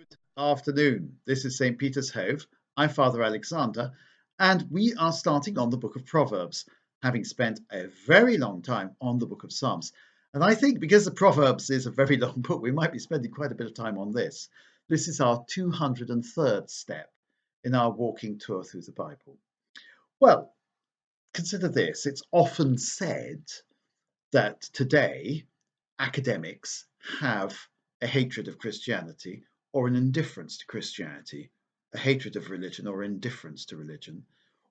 Good afternoon. This is St. Peter's Hove. I'm Father Alexander, and we are starting on the Book of Proverbs, having spent a very long time on the Book of Psalms. And I think because the Proverbs is a very long book, we might be spending quite a bit of time on this. This is our 203rd step in our walking tour through the Bible. Well, consider this. It's often said that today academics have a hatred of Christianity or an indifference to Christianity, a hatred of religion or indifference to religion,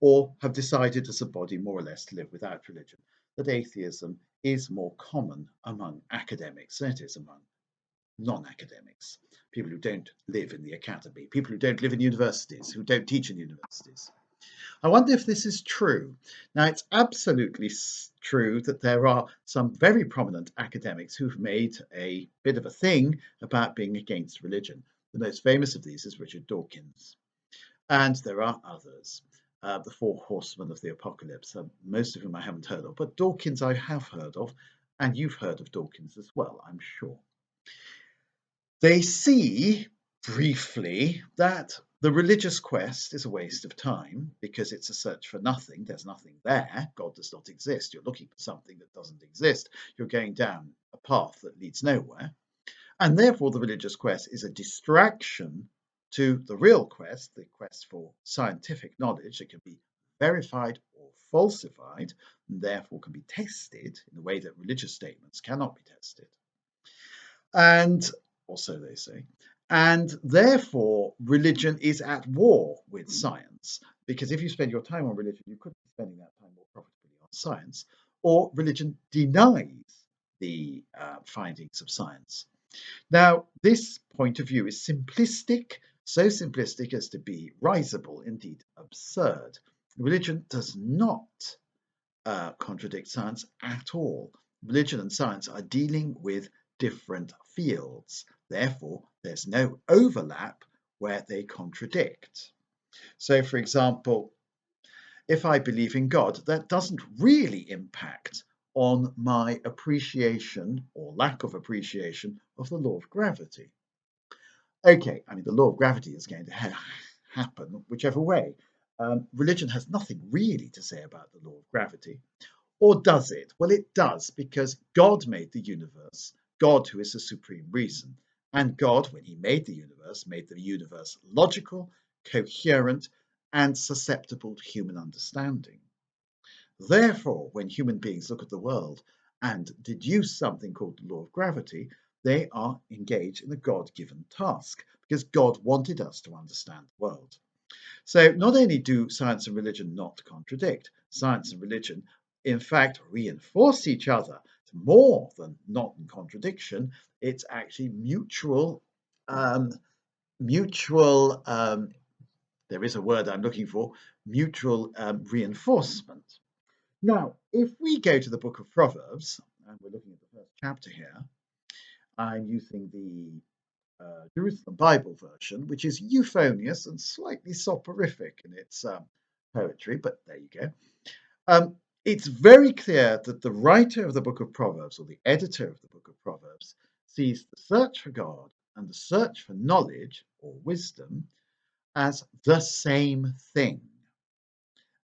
or have decided as a body more or less to live without religion, that atheism is more common among academics than it is among non-academics, people who don't live in the academy, people who don't live in universities, who don't teach in universities. I wonder if this is true. Now, it's absolutely true that there are some very prominent academics who've made a bit of a thing about being against religion. The most famous of these is Richard Dawkins. And there are others. The Four Horsemen of the Apocalypse, most of whom I haven't heard of, but Dawkins I have heard of, and you've heard of Dawkins as well, I'm sure. They see briefly that the religious quest is a waste of time because it's a search for nothing. There's nothing there. God does not exist. You're looking for something that doesn't exist. You're going down a path that leads nowhere. And therefore, the religious quest is a distraction to the real quest, the quest for scientific knowledge that can be verified or falsified, and therefore can be tested in a way that religious statements cannot be tested. And also, they say, and therefore religion is at war with science, because if you spend your time on religion, you could be spending that time more profitably on science, or religion denies the findings of science. Now, this point of view is simplistic, so simplistic as to be risible, indeed absurd. Religion does not contradict science at all. Religion and science are dealing with different fields. Therefore, there's no overlap where they contradict. So, for example, if I believe in God, that doesn't really impact on my appreciation or lack of appreciation of the law of gravity. Okay, I mean, the law of gravity is going to happen whichever way. Religion has nothing really to say about the law of gravity. Or does it? Well, it does, because God made the universe, God who is the supreme reason. And God, when he made the universe logical, coherent, and susceptible to human understanding. Therefore, when human beings look at the world and deduce something called the law of gravity, they are engaged in a God-given task, because God wanted us to understand the world. So not only do science and religion not contradict, science and religion in fact reinforce each other. It's more than not in contradiction, it's actually mutual, there is a word I'm looking for, mutual reinforcement. Now, if we go to the Book of Proverbs, and we're looking at the first chapter here, I'm using the Jerusalem Bible version, which is euphonious and slightly soporific in its poetry, but there you go. It's very clear that the writer of the Book of Proverbs, or the editor of the Book of Proverbs, sees the search for God and the search for knowledge or wisdom as the same thing,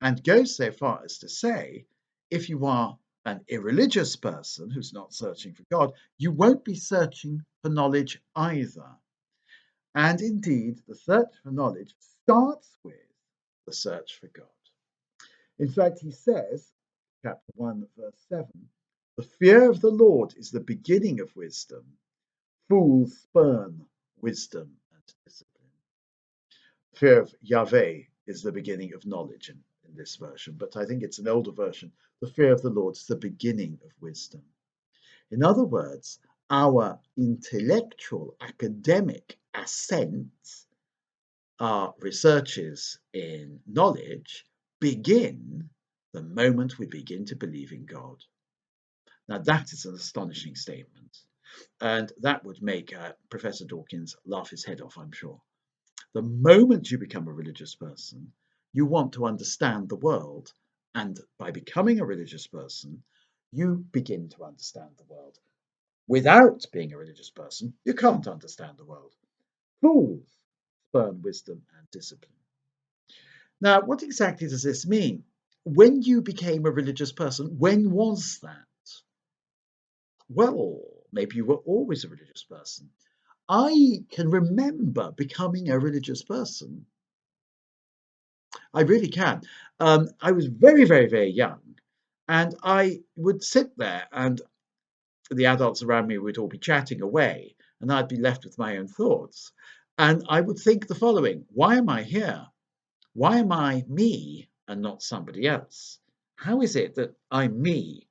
and goes so far as to say, if you are an irreligious person who's not searching for God, you won't be searching for knowledge either. And indeed, the search for knowledge starts with the search for God. In fact, he says, chapter 1, verse 7, the fear of the Lord is the beginning of wisdom. Fools spurn wisdom and discipline. The fear of Yahweh is the beginning of knowledge in this version, but I think it's an older version. The fear of the Lord is the beginning of wisdom. In other words, our intellectual, academic ascents, our researches in knowledge, begin the moment we begin to believe in God. Now, that is an astonishing statement, and that would make Professor Dawkins laugh his head off, I'm sure. The moment you become a religious person, you want to understand the world, and by becoming a religious person, you begin to understand the world. Without being a religious person, you can't understand the world. Fools spurn wisdom and discipline. Now, what exactly does this mean? When you became a religious person, when was that? Well, maybe you were always a religious person. I can remember becoming a religious person. I really can. I was very, very, very young, and I would sit there, and the adults around me would all be chatting away, and I'd be left with my own thoughts. And I would think the following: why am I here? Why am I me and not somebody else? How is it that I'm me?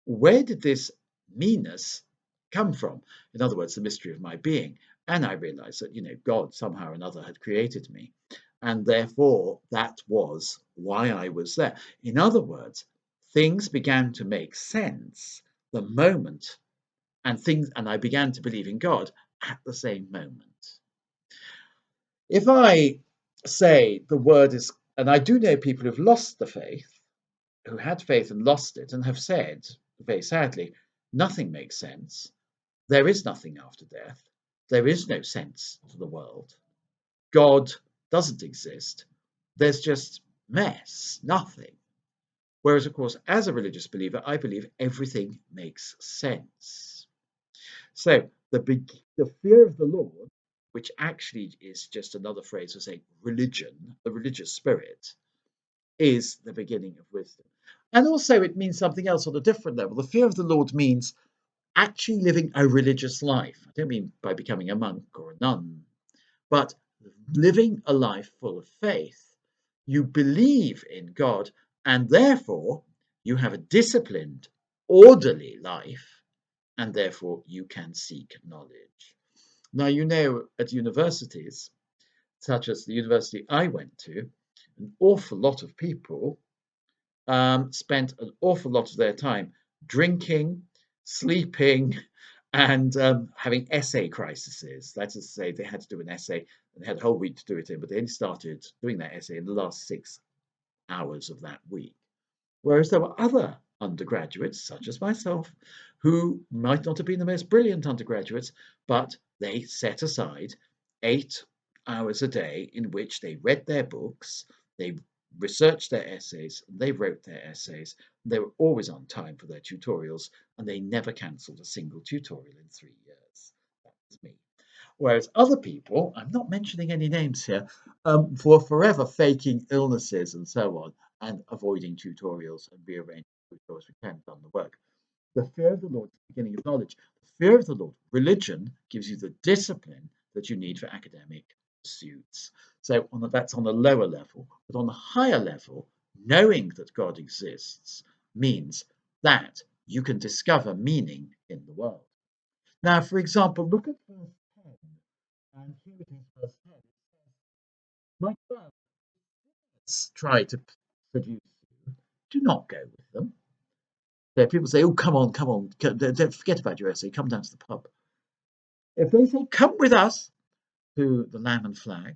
Where did this meanness come from? In other words, the mystery of my being. And I realized that, God somehow or another had created me. And therefore, that was why I was there. In other words, things began to make sense the moment and I began to believe in God at the same moment. If I say the word is, and I do know people who've lost the faith, who had faith and lost it, and have said, very sadly, nothing makes sense. There is nothing after death. There is no sense to the world. God doesn't exist. There's just mess, nothing. Whereas, of course, as a religious believer, I believe everything makes sense. So the fear of the Lord, which actually is just another phrase for saying religion, the religious spirit, is the beginning of wisdom. And also, it means something else on a different level. The fear of the Lord means actually living a religious life. I don't mean by becoming a monk or a nun, but living a life full of faith. You believe in God, and therefore you have a disciplined, orderly life, and therefore you can seek knowledge. Now, at universities, such as the university I went to, an awful lot of people spent an awful lot of their time drinking, sleeping, and having essay crises. That is to say, they had to do an essay and they had a whole week to do it in, but they only started doing that essay in the last 6 hours of that week. Whereas there were other undergraduates, such as myself, who might not have been the most brilliant undergraduates, but they set aside 8 hours a day in which they read their books, they researched their essays, they wrote their essays, they were always on time for their tutorials, and they never cancelled a single tutorial in 3 years. That was me. Whereas other people, I'm not mentioning any names here, were forever faking illnesses and so on, and avoiding tutorials and rearranging tutorials we hadn't done the work. The fear of the Lord is the beginning of knowledge. The fear of the Lord, religion, gives you the discipline that you need for academic pursuits. So that's on a lower level. But on a higher level, knowing that God exists means that you can discover meaning in the world. Now, for example, look at verse 10. And here it is, verse 10. It says, my son, try to seduce you. Do not go with them. So people say, oh, come on, come on. Don't forget about your essay. Come down to the pub. If they say, come with us to the Lamb and Flag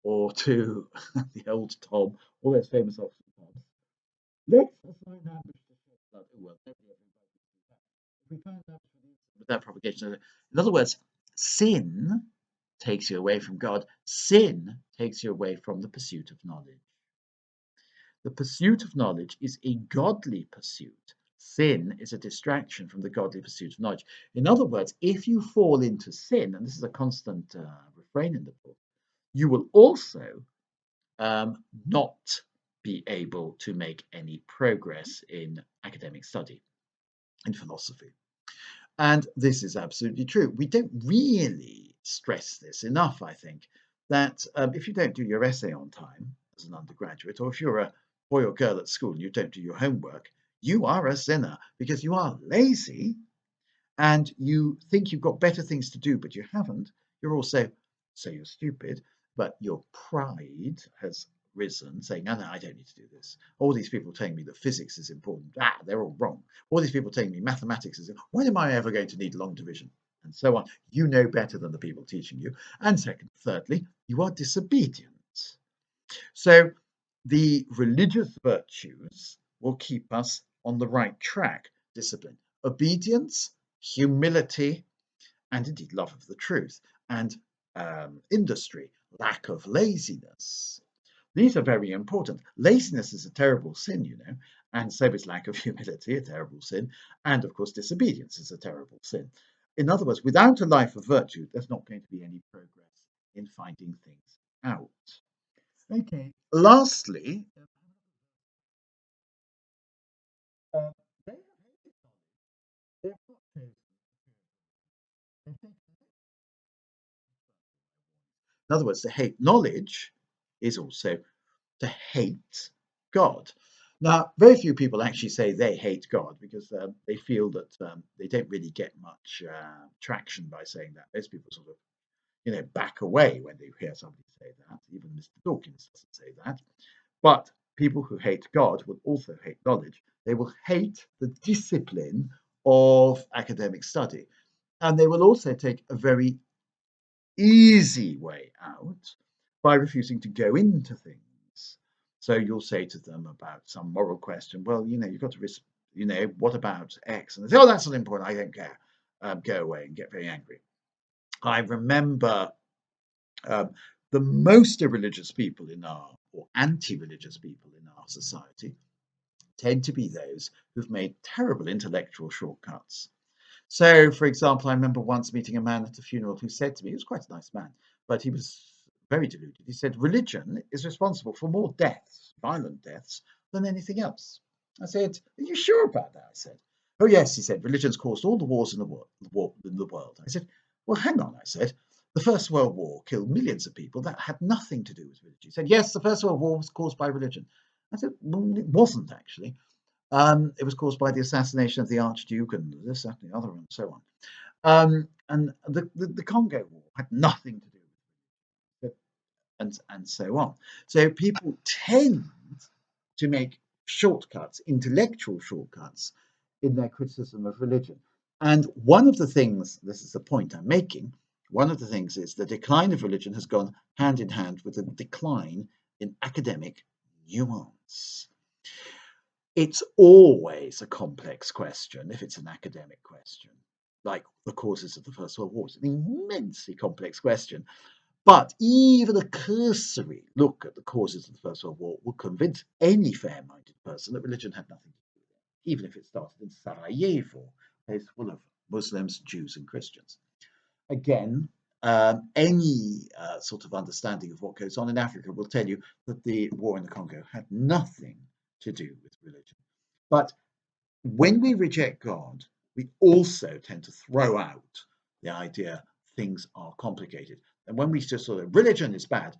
or to the Old Tom, all those famous Oxford pubs, let's assign ambush to shed blood. Oh, well, nobody ever invited to do that. If we find ambush without provocation. In other words, sin takes you away from God. Sin takes you away from the pursuit of knowledge. The pursuit of knowledge is a godly pursuit. Sin is a distraction from the godly pursuit of knowledge. In other words, if you fall into sin, and this is a constant refrain in the book, you will also not be able to make any progress in academic study, in philosophy. And this is absolutely true. We don't really stress this enough, I think, that if you don't do your essay on time as an undergraduate, or if you're a boy or girl at school and you don't do your homework, you are a sinner because you are lazy and you think you've got better things to do, but you haven't. You're also, so you're stupid, but your pride has risen, saying, no, I don't need to do this. All these people telling me that physics is important. They're all wrong. All these people telling me mathematics is, when am I ever going to need long division? And so on. You know better than the people teaching you. And thirdly, you are disobedient. So the religious virtues will keep us on the right track. Discipline, obedience, humility, and indeed love of the truth. And industry, lack of laziness. These are very important. Laziness is a terrible sin, you know, and so is lack of humility, a terrible sin, and of course, disobedience is a terrible sin. In other words, without a life of virtue, there's not going to be any progress in finding things out. Okay. Lastly, uh, they have hated knowledge. They've not chosen. In other words, to hate knowledge is also to hate God. Now, very few people actually say they hate God because they feel that they don't really get much traction by saying that. Most people sort of, you know, back away when they hear somebody say that. Even Mr. Dawkins doesn't say that. But people who hate God will also hate knowledge. They will hate the discipline of academic study. And they will also take a very easy way out by refusing to go into things. So you'll say to them about some moral question, well, you know, you've got to risk, you know, what about X? And they say, oh, that's not important, I don't care. Go away and get very angry. I remember um, the most irreligious people in our, or anti-religious people in our society tend to be those who've made terrible intellectual shortcuts. So, for example, I remember once meeting a man at a funeral who said to me, he was quite a nice man, but he was very deluded. He said, religion is responsible for more deaths, violent deaths, than anything else. I said, are you sure about that? I said, oh, yes, he said, religion's caused all the wars in the world. I said, well, hang on, I said, the First World War killed millions of people. That had nothing to do with religion. He said, yes, the First World War was caused by religion. I said, well, it wasn't actually. It was caused by the assassination of the Archduke and this, that, and the other, and so on. And the Congo War had nothing to do with it, and so on. So people tend to make shortcuts, intellectual shortcuts, in their criticism of religion. And one of the things, this is the point I'm making, one of the things is the decline of religion has gone hand in hand with a decline in academic nuance. It's always a complex question if it's an academic question, like the causes of the First World War. It's an immensely complex question. But even a cursory look at the causes of the First World War will convince any fair-minded person that religion had nothing to do with it, even if it started in Sarajevo, a place full of Muslims, Jews, and Christians. Again, any sort of understanding of what goes on in Africa will tell you that the war in the Congo had nothing to do with religion. But when we reject God, we also tend to throw out the idea things are complicated. And when we just sort of religion is bad,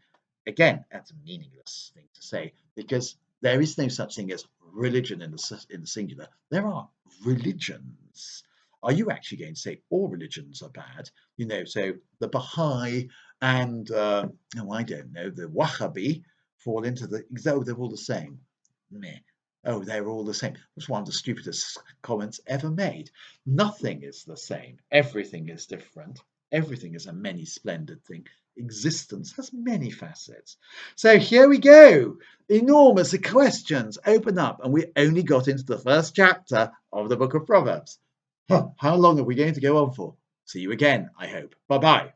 again, that's a meaningless thing to say because there is no such thing as religion in the singular. There are religions. Are you actually going to say all religions are bad? You know, so the Baha'i and oh, I don't know, the Wahhabi fall into the. Oh, they're all the same. Meh. Oh, they're all the same. That's one of the stupidest comments ever made. Nothing is the same. Everything is different. Everything is a many splendid thing. Existence has many facets. So here we go. Enormous questions open up, and we only got into the first chapter of the Book of Proverbs. How long are we going to go on for? See you again, I hope. Bye-bye.